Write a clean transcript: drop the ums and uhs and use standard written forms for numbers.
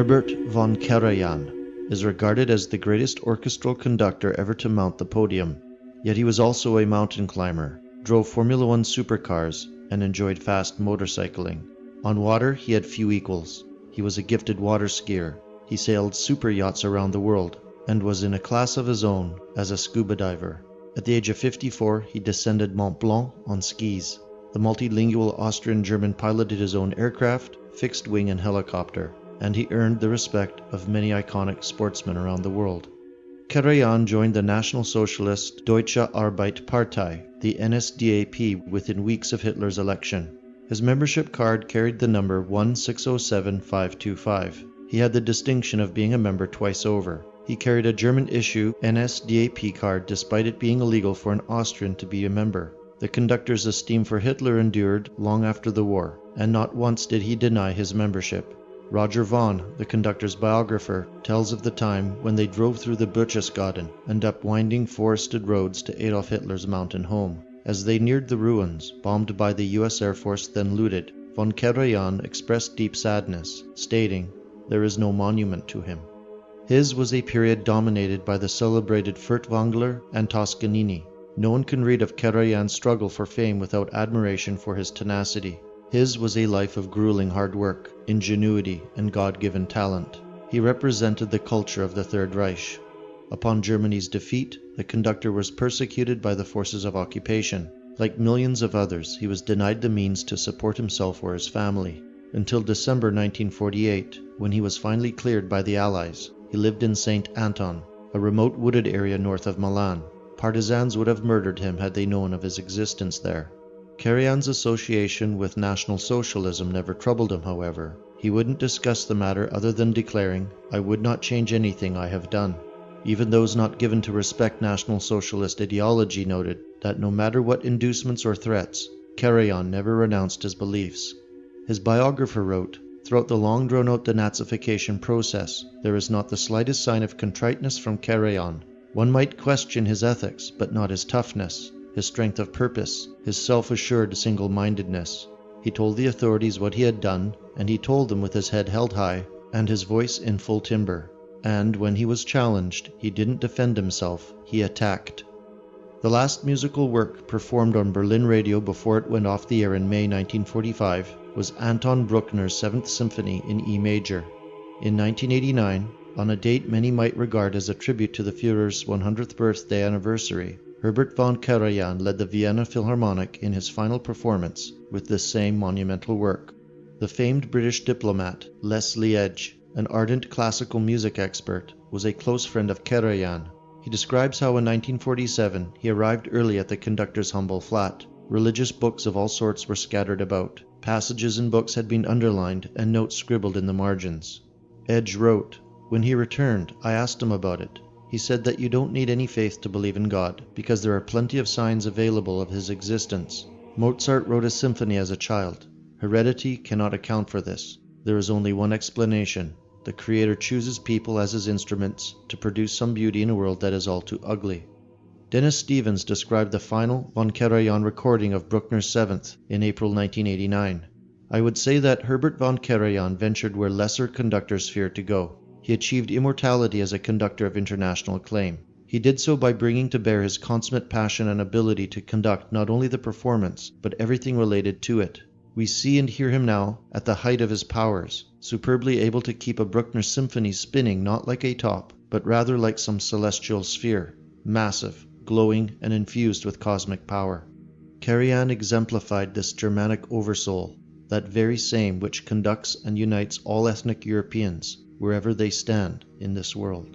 Herbert von Karajan is regarded as the greatest orchestral conductor ever to mount the podium. Yet he was also a mountain climber, drove Formula One supercars, and enjoyed fast motorcycling. On water, he had few equals. He was a gifted water skier. He sailed super yachts around the world, and was in a class of his own as a scuba diver. At the age of 54, he descended Mont Blanc on skis. The multilingual Austrian-German piloted his own aircraft, fixed wing and helicopter, and he earned the respect of many iconic sportsmen around the world. Karаян joined the National Socialist Deutsche Arbeiterpartei, the NSDAP, within weeks of Hitler's election. His membership card carried the number 1607525. He had the distinction of being a member twice over. He carried a German-issue NSDAP card despite it being illegal for an Austrian to be a member. The conductor's esteem for Hitler endured long after the war, and not once did he deny his membership. Roger Vaughan, the conductor's biographer, tells of the time when they drove through the Berchtesgaden and up winding forested roads to Adolf Hitler's mountain home. As they neared the ruins, bombed by the US Air Force then looted, von Karajan expressed deep sadness, stating, "There is no monument to him." His was a period dominated by the celebrated Furtwängler and Toscanini. No one can read of Karajan's struggle for fame without admiration for his tenacity. His was a life of grueling hard work, ingenuity, and God-given talent. He represented the culture of the Third Reich. Upon Germany's defeat, the conductor was persecuted by the forces of occupation. Like millions of others, he was denied the means to support himself or his family. Until December 1948, when he was finally cleared by the Allies, he lived in St. Anton, a remote wooded area north of Milan. Partisans would have murdered him had they known of his existence there. Karajan's association with National Socialism never troubled him, however. He wouldn't discuss the matter other than declaring, "I would not change anything I have done." Even those not given to respect National Socialist ideology noted that no matter what inducements or threats, Karajan never renounced his beliefs. His biographer wrote, "Throughout the long drawn-out denazification process, there is not the slightest sign of contriteness from Karajan. One might question his ethics, but not his toughness, his strength of purpose, his self-assured single-mindedness. He told the authorities what he had done, and he told them with his head held high and his voice in full timbre. And when he was challenged, he didn't defend himself, he attacked." The last musical work performed on Berlin radio before it went off the air in May 1945 was Anton Bruckner's 7th Symphony in E major. In 1989, on a date many might regard as a tribute to the Führer's 100th birthday anniversary, Herbert von Karajan led the Vienna Philharmonic in his final performance with this same monumental work. The famed British diplomat Les Liège, an ardent classical music expert, was a close friend of Karajan. He describes how in 1947 he arrived early at the conductor's humble flat. Religious books of all sorts were scattered about. Passages in books had been underlined and notes scribbled in the margins. Edge wrote, "When he returned, I asked him about it. He said that you don't need any faith to believe in God, because there are plenty of signs available of his existence. Mozart wrote a symphony as a child. Heredity cannot account for this. There is only one explanation. The Creator chooses people as his instruments to produce some beauty in a world that is all too ugly." Dennis Stevens described the final von Karajan recording of Bruckner's 7th in April 1989. "I would say that Herbert von Karajan ventured where lesser conductors feared to go. He achieved immortality as a conductor of international acclaim. He did so by bringing to bear his consummate passion and ability to conduct not only the performance, but everything related to it. We see and hear him now at the height of his powers, superbly able to keep a Bruckner symphony spinning not like a top, but rather like some celestial sphere, massive, glowing, and infused with cosmic power." Karajan exemplified this Germanic oversoul, that very same which conducts and unites all ethnic Europeans, wherever they stand in this world.